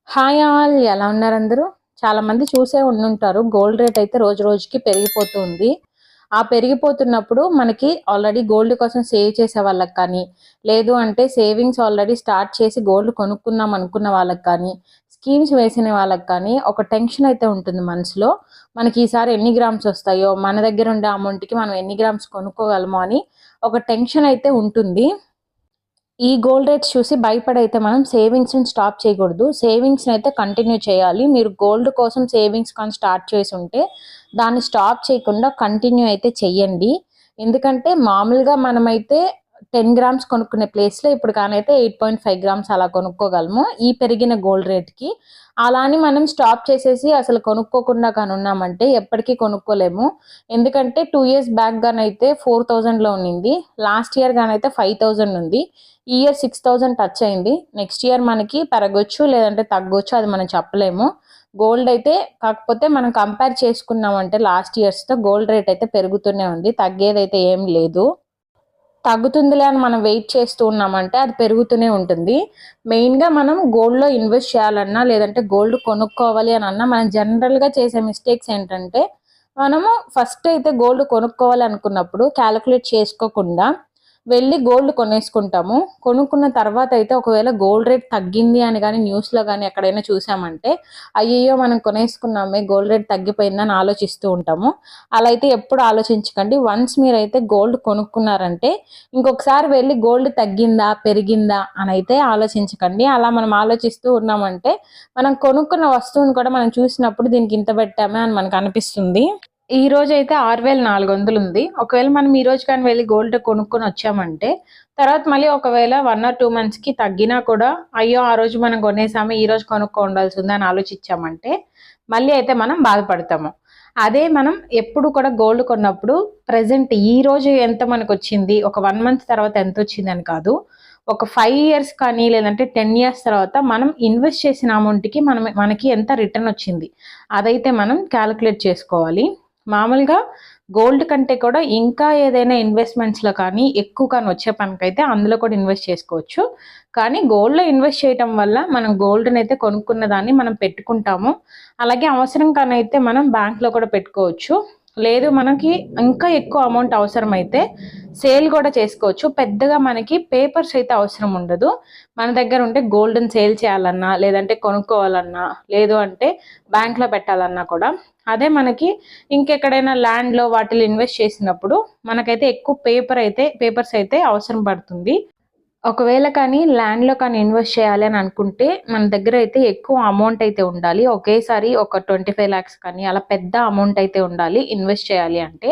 Hi all, ఎలా ఉన్నారు అందరూ? చాలా మంది చూసే ఉండుంటారు, గోల్డ్ రేట్ అయితే రోజు రోజుకి పెరిగిపోతుంది. ఆ పెరిగిపోతున్నప్పుడు మనకి ఆల్రెడీ గోల్డ్ కోసం సేవ్ చేసే వాళ్ళకి కానీ, లేదు అంటే సేవింగ్స్ ఆల్రెడీ స్టార్ట్ చేసి గోల్డ్ కొనుక్కుందాం అనుకున్న వాళ్ళకి కానీ, స్కీమ్స్ వేసిన వాళ్ళకి కానీ ఒక టెన్షన్ అయితే ఉంటుంది మనసులో. మనకి ఈసారి ఎన్ని గ్రామ్స్ వస్తాయో, మన దగ్గర ఉండే అమౌంట్కి మనం ఎన్ని గ్రామ్స్ కొనుక్కోగలమో అని ఒక టెన్షన్ అయితే ఉంటుంది. ఈ గోల్డ్ రేట్స్ చూసి భయపడైతే మనం సేవింగ్స్ని స్టాప్ చేయకూడదు. సేవింగ్స్ని అయితే కంటిన్యూ చేయాలి. మీరు గోల్డ్ కోసం సేవింగ్స్ కానీ స్టార్ట్ చేసి ఉంటే దాన్ని స్టాప్ చేయకుండా కంటిన్యూ అయితే చెయ్యండి. ఎందుకంటే మామూలుగా మనమైతే 10 గ్రామ్స్ కొనుక్కునే ప్లేస్లో ఇప్పుడు కానైతే 8.5 గ్రామ్స్ అలా కొనుక్కోగలము ఈ పెరిగిన గోల్డ్ రేట్కి. అలా అని మనం స్టాప్ చేసేసి అసలు కొనుక్కోకుండా కానీ ఉన్నామంటే ఎప్పటికీ కొనుక్కోలేము. ఎందుకంటే 2 ఇయర్స్ బ్యాక్ గానైతే 4000లో ఉన్నింది, లాస్ట్ ఇయర్ గానైతే 5000 ఉంది. ఈ ఇయర్ 6000 టచ్ అయింది. నెక్స్ట్ ఇయర్ మనకి పెరగొచ్చు, లేదంటే తగ్గొచ్చు, అది మనం చెప్పలేము. గోల్డ్ అయితే కాకపోతే మనం కంపేర్ చేసుకున్నామంటే లాస్ట్ ఇయర్స్తో గోల్డ్ రేట్ అయితే పెరుగుతూనే ఉంది, తగ్గేదైతే ఏం లేదు. తగ్గుతుందిలే అని మనం వెయిట్ చేస్తూ ఉన్నామంటే అది పెరుగుతూనే ఉంటుంది. మెయిన్గా మనం గోల్డ్లో ఇన్వెస్ట్ చేయాలన్నా, లేదంటే గోల్డ్ కొనుక్కోవాలి అని అన్నా, మనం జనరల్గా చేసే మిస్టేక్స్ ఏంటంటే, మనము ఫస్ట్ అయితే గోల్డ్ కొనుక్కోవాలి అనుకున్నప్పుడు క్యాలిక్యులేట్ చేసుకోకుండా వెళ్ళి గోల్డ్ కొనేసుకుంటాము. కొనుక్కున్న తర్వాత అయితే ఒకవేళ గోల్డ్ రేట్ తగ్గింది అని కానీ న్యూస్లో కానీ ఎక్కడైనా చూసామంటే, అయ్యయ్యో మనం కొనేసుకున్నామే గోల్డ్ రేట్ తగ్గిపోయిందని ఆలోచిస్తూ ఉంటాము. అలా అయితే ఎప్పుడు ఆలోచించకండి. వన్స్ మీరైతే గోల్డ్ కొనుక్కున్నారంటే ఇంకొకసారి వెళ్ళి గోల్డ్ తగ్గిందా పెరిగిందా అని అయితే ఆలోచించకండి. అలా మనం ఆలోచిస్తూ ఉన్నామంటే మనం కొనుక్కున్న వస్తువుని కూడా మనం చూసినప్పుడు దీనికి ఇంత పెట్టామే అని మనకు అనిపిస్తుంది. ఈ రోజు అయితే 6400 ఉంది. ఒకవేళ మనం ఈ రోజు కానీ వెళ్ళి గోల్డ్ కొనుక్కొని వచ్చామంటే తర్వాత మళ్ళీ ఒకవేళ 1 or 2 మంత్స్కి తగ్గినా కూడా, అయ్యో ఆ రోజు మనం కొనేసాము ఈ రోజు కొనుక్కో ఉండాల్సి ఉంది అని ఆలోచించామంటే మళ్ళీ అయితే మనం బాధపడతాము. అదే మనం ఎప్పుడు కూడా గోల్డ్ కొన్నప్పుడు ప్రజెంట్ ఈ రోజు ఎంత మనకు వచ్చింది, ఒక 1 మంత్ తర్వాత ఎంత వచ్చింది అని కాదు, ఒక 5 ఇయర్స్ కానీ లేదంటే 10 ఇయర్స్ తర్వాత మనం ఇన్వెస్ట్ చేసిన అమౌంట్కి మనకి ఎంత రిటర్న్ వచ్చింది అదైతే మనం క్యాలిక్యులేట్ చేసుకోవాలి. మామూలుగా గోల్డ్ కంటే కూడా ఇంకా ఏదైనా ఇన్వెస్ట్మెంట్స్లో కానీ ఎక్కువ కానీ వచ్చే పనికైతే అందులో కూడా ఇన్వెస్ట్ చేసుకోవచ్చు. కానీ గోల్డ్లో ఇన్వెస్ట్ చేయటం వల్ల మనం గోల్డ్ని అయితే కొనుక్కున్న దాన్ని మనం పెట్టుకుంటాము. అలాగే అవసరం కానీ అయితే మనం బ్యాంక్లో కూడా పెట్టుకోవచ్చు. లేదు మనకి ఇంకా ఎక్కువ అమౌంట్ అవసరమైతే సేల్ కూడా చేసుకోవచ్చు. పెద్దగా మనకి పేపర్స్ అయితే అవసరం ఉండదు. మన దగ్గర ఉంటే గోల్డ్ని సేల్ చేయాలన్నా, లేదంటే కొనుక్కోవాలన్నా, లేదు అంటే బ్యాంక్లో పెట్టాలన్నా కూడా, అదే మనకి ఇంకెక్కడైనా ల్యాండ్లో వాటిలో ఇన్వెస్ట్ చేసినప్పుడు మనకైతే ఎక్కువ పేపర్స్ అయితే అవసరం పడుతుంది. ఒకవేళ కానీ ల్యాండ్లో కానీ ఇన్వెస్ట్ చేయాలి అని అనుకుంటే మన దగ్గర అయితే ఎక్కువ అమౌంట్ అయితే ఉండాలి. ఒకేసారి ఒక 25 lakhs కానీ అలా పెద్ద అమౌంట్ అయితే ఉండాలి ఇన్వెస్ట్ చేయాలి అంటే.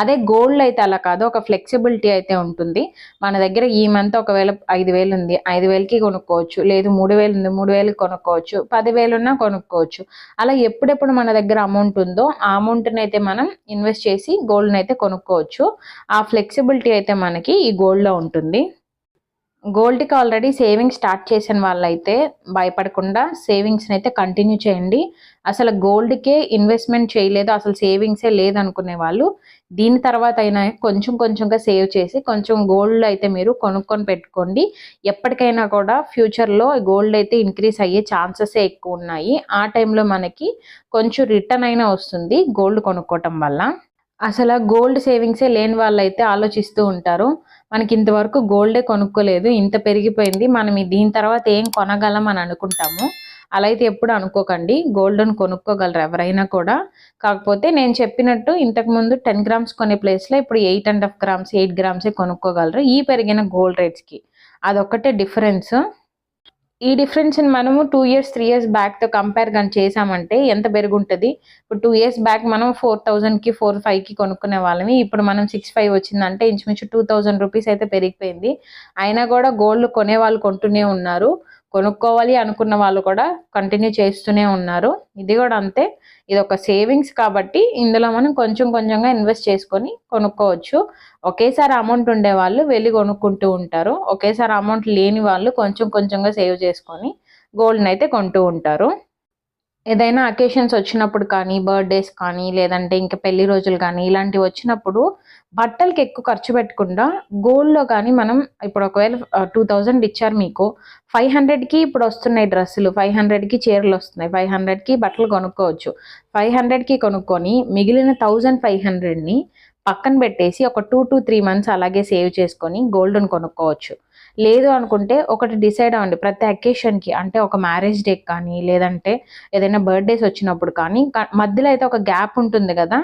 అదే గోల్డ్ అయితే అలా కాదు, ఒక ఫ్లెక్సిబిలిటీ అయితే ఉంటుంది. మన దగ్గర ఈ మంత్ ఒకవేళ 5000 ఉంది, 5000కి కొనుక్కోవచ్చు. లేదు 3000 ఉంది, 3000కి కొనుక్కోవచ్చు. 10,000 ఉన్నా కొనుక్కోవచ్చు. అలా ఎప్పుడెప్పుడు మన దగ్గర అమౌంట్ ఉందో ఆ అమౌంట్ని అయితే మనం ఇన్వెస్ట్ చేసి గోల్డ్ని అయితే కొనుక్కోవచ్చు. ఆ ఫ్లెక్సిబిలిటీ అయితే మనకి ఈ గోల్డ్లో ఉంటుంది. గోల్డ్కి ఆల్రెడీ సేవింగ్స్ స్టార్ట్ చేసిన వాళ్ళైతే భయపడకుండా సేవింగ్స్ని అయితే కంటిన్యూ చేయండి. అసలు గోల్డ్కే ఇన్వెస్ట్మెంట్ చేయలేదు, అసలు సేవింగ్సే లేదనుకునే వాళ్ళు దీని తర్వాత అయినా కొంచెం కొంచెంగా సేవ్ చేసి కొంచెం గోల్డ్ అయితే మీరు కొనుక్కొని పెట్టుకోండి. ఎప్పటికైనా కూడా ఫ్యూచర్లో గోల్డ్ అయితే ఇంక్రీజ్ అయ్యే ఛాన్సెస్ ఎక్కువ ఉన్నాయి. ఆ టైంలో మనకి కొంచెం రిటర్న్ అయినా వస్తుంది గోల్డ్ కొనుక్కోవటం వల్ల. అసలు గోల్డ్ సేవింగ్సే లేని వాళ్ళైతే ఆలోచిస్తూ ఉంటారు, మనకి ఇంతవరకు గోల్డే కొనుక్కోలేదు, ఇంత పెరిగిపోయింది, మనం దీని తర్వాత ఏం కొనగలం అని అనుకుంటాము. అలా అయితే ఎప్పుడు అనుకోకండి. గోల్డ్ని కొనుక్కోగలరు ఎవరైనా కూడా. కాకపోతే నేను చెప్పినట్టు ఇంతకుముందు 10 గ్రామ్స్ కొనే ప్లేస్లో ఇప్పుడు 8.5 గ్రామ్స్ 8 గ్రామ్సే కొనుక్కోగలరు ఈ పెరిగిన గోల్డ్ రేట్స్కి. అదొక్కటే డిఫరెన్స్. ఈ డిఫరెన్స్ని మనము 2 ఇయర్స్ 3 ఇయర్స్ బ్యాక్తో కంపేర్ కానీ చేసామంటే ఎంత పెరుగుంటుంది. ఇప్పుడు 2 ఇయర్స్ బ్యాక్ మనం 4000కి 45కి కొనుక్కునే వాళ్ళమి, ఇప్పుడు మనం 65 వచ్చిందంటే ఇంచుమించు 2000 రూపీస్ అయితే పెరిగిపోయింది. అయినా కూడా గోల్డ్ కొనే వాళ్ళు కొంటూనే ఉన్నారు, కొనుక్కోవాలి అనుకున్న వాళ్ళు కూడా కంటిన్యూ చేస్తూనే ఉన్నారు. ఇది కూడా అంతే. ఇది ఒక సేవింగ్స్ కాబట్టి ఇందులో మనం కొంచెం కొంచెంగా ఇన్వెస్ట్ చేసుకొని కొనుక్కోవచ్చు. ఒకేసారి అమౌంట్ ఉండే వాళ్ళు వెళ్ళి కొనుక్కుంటూ ఉంటారు, ఒకేసారి అమౌంట్ లేని వాళ్ళు కొంచెం కొంచెంగా సేవ్ చేసుకొని గోల్డ్ని అయితే కొంటూ ఉంటారు. ఏదైనా అకేషన్స్ వచ్చినప్పుడు కానీ, బర్త్‌డేస్ కానీ, లేదంటే ఇంకా పెళ్లి రోజులు కానీ, ఇలాంటివి వచ్చినప్పుడు బట్టలకి ఎక్కువ ఖర్చు పెట్టకుండా గోల్డ్‌లో కానీ మనం ఇప్పుడు ఒకవేళ 2000 ఇచ్చారు మీకు. 500కి ఇప్పుడు వస్తున్నాయి డ్రెస్సులు. 500కి చీరలొస్తున్నాయి. 500కి బట్టలు కొనుక్కోవచ్చు. 500కి కొనుక్కొని మిగిలిన 1500ని పక్కన పెట్టేసి ఒక 2-3 మంత్స్ అలాగే సేవ్ చేసుకొని గోల్డ్‌ని కొనుక్కోవచ్చు. లేదు అనుకుంటే ఒకటి డిసైడ్ అవ్వండి. ప్రతి అకేషన్‌కి అంటే ఒక మ్యారేజ్ డేకి కానీ, లేదంటే ఏదైనా బర్త్‌డేస్ వచ్చినప్పుడు కానీ మధ్యలో అయితే ఒక గ్యాప్ ఉంటుంది గదా!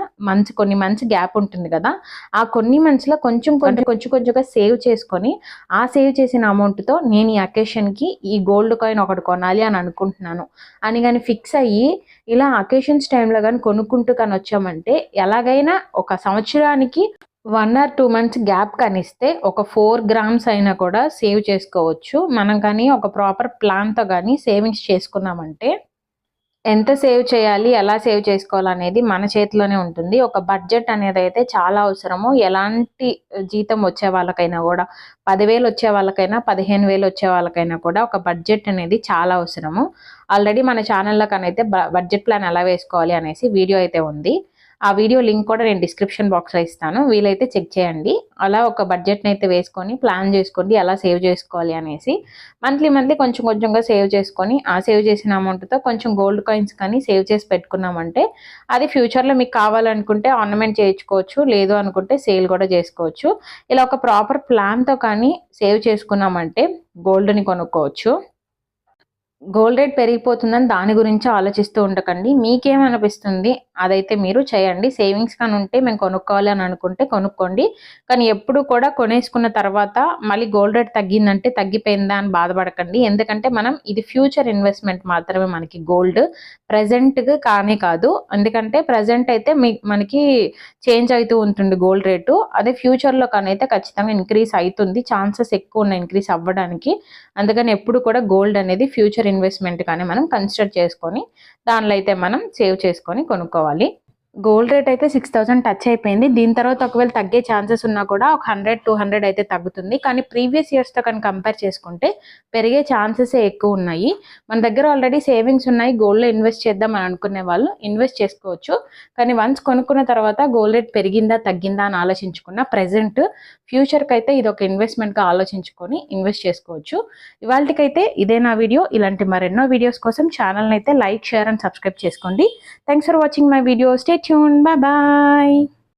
కొన్ని మంత్స్ గ్యాప్ ఉంటుంది గదా! ఆ కొన్ని మంత్స్‌లో కొంచెంగా సేవ్ చేసుకొని, ఆ సేవ్ చేసిన అమౌంట్‌తో నేను ఈ అకేషన్‌కి ఈ గోల్డ్ కాయిన్ ఒకటి కొనాలి అని అనుకుంటున్నాను అని గాని ఫిక్స్ అయ్యి, ఇలా అకేషన్స్ టైమ్‌లో గాని కొనుక్కుంటూ కానీ వచ్చామంటే ఎలాగైనా ఒక సంవత్సరానికి 1 ఆర్ 2 మంత్స్ గ్యాప్ కనిస్తే ఒక 4 గ్రామ్స్ అయినా కూడా సేవ్ చేసుకోవచ్చు. మనం కానీ ఒక ప్రాపర్ ప్లాన్‌తో గాని సేవింగ్స్ చేసుకున్నామంటే ఎంత సేవ్ చేయాలి? ఎలా సేవ్ చేసుకోవాలనేది మన చేతిలోనే ఉంటుంది. ఒక బడ్జెట్ అనేదైతే చాలా అవసరము. ఎలాంటి జీతం వచ్చే వాళ్ళకైనా గూడా 10,000 వచ్చే వాళ్ళకైనా, 15,000 వచ్చే వాళ్ళకైనా కూడా ఒక బడ్జెట్ అనేది చాలా అవసరము. ఆల్రెడీ మన ఛానెల్‌లో కనైతే బడ్జెట్ ప్లాన్ ఎలా వేసుకోవాలి అనేసి వీడియో అయితే ఉంది. ఆ వీడియో లింక్ కూడా నేను డిస్క్రిప్షన్ బాక్స్‌లో ఇస్తాను. వీలైతే చెక్ చేయండి. అలా ఒక బడ్జెట్‌నైతే వేసుకొని ప్లాన్ చేసుకోండి ఎలా సేవ్ చేసుకోవాలి అనేసి. మంత్లీ కొంచెంగా సేవ్ చేసుకొని, ఆ సేవ్ చేసిన అమౌంట్‌తో కొంచెం గోల్డ్ కాయిన్స్ కానీ సేవ్ చేసి పెట్టుకున్నామంటే, అది ఫ్యూచర్‌లో మీకు కావాలనుకుంటే ఆర్నమెంట్ చేయించుకోవచ్చు. లేదు అనుకుంటే సేల్ కూడా చేసుకోవచ్చు. ఇలా ఒక ప్రాపర్ ప్లాన్‌తో కానీ సేవ్ చేసుకున్నామంటే గోల్డ్‌ని కొనుక్కోవచ్చు. గోల్డ్ రేట్ పెరిగిపోతుందని దాని గురించి ఆలోచిస్తూ ఉండకండి. మీకేమనిపిస్తుంది అదైతే మీరు చేయండి. సేవింగ్స్ కానీ ఉంటే మేము కొనుక్కోవాలి అని అనుకుంటే కొనుక్కోండి. కానీ ఎప్పుడు కూడా కొనేసుకున్న తర్వాత మళ్ళీ గోల్డ్ రేట్ తగ్గిందంటే తగ్గిపోయిందా అని బాధపడకండి. ఎందుకంటే మనం ఇది ఫ్యూచర్ ఇన్వెస్ట్‌మెంట్ మాత్రమే మనకి గోల్డ్. ప్రెజెంట్‌గా కానే కాదు. ఎందుకంటే ప్రెజెంట్ అయితే మనకి చేంజ్ అవుతూ ఉంటుంది గోల్డ్ రేటు. అదే ఫ్యూచర్‌లో కానైతే ఖచ్చితంగా ఇంక్రీజ్ అయితుంది. ఛాన్సెస్ ఎక్కువ ఉన్నాయి ఇంక్రీజ్ అవ్వడానికి. అందుకని ఎప్పుడు కూడా గోల్డ్ అనేది ఫ్యూచర్ ఇన్వెస్ట్‌మెంట్ గానే మనం కన్సిడర్ చేసుకొని, దానిలో అయితే మనం సేవ్ చేసుకొని కొనుక్కోవాలి. గోల్డ్ రేట్ అయితే 6,000 టచ్ అయిపోయింది. దీని తర్వాత ఒకవేళ తగ్గే ఛాన్సెస్ ఉన్నా కూడా ఒక 100, 200 అయితే తగ్గుతుంది. కానీ ప్రీవియస్ ఇయర్స్‌తో కనుక కంపేర్ చేసుకుంటే పెరిగే ఛాన్సెసే ఎక్కువున్నాయి. మన దగ్గర ఆల్రెడీ సేవింగ్స్ ఉన్నాయి. గోల్డ్‌లో ఇన్వెస్ట్ చేద్దాం అని అనుకునే వాళ్ళు ఇన్వెస్ట్ చేసుకోవచ్చు. కానీ వన్స్ కొనుక్కున్న తర్వాత గోల్డ్ రేట్ పెరిగిందా, తగ్గిందా అని ఆలోచించకుండా ప్రెజెంట్ ఫ్యూచర్‌కైతే ఇదొక ఇన్వెస్ట్‌మెంట్‌గా ఆలోచించుకొని ఇన్వెస్ట్ చేసుకోవచ్చు. ఇవాల్టికైతే ఇదే నా వీడియో. ఇలాంటి మరెన్నో వీడియోస్ కోసం ఛానల్‌ని అయితే లైక్, షేర్ అండ్ సబ్స్క్రైబ్ చేసుకోండి. Thanks for watching my video. Stay tuned. Bye bye.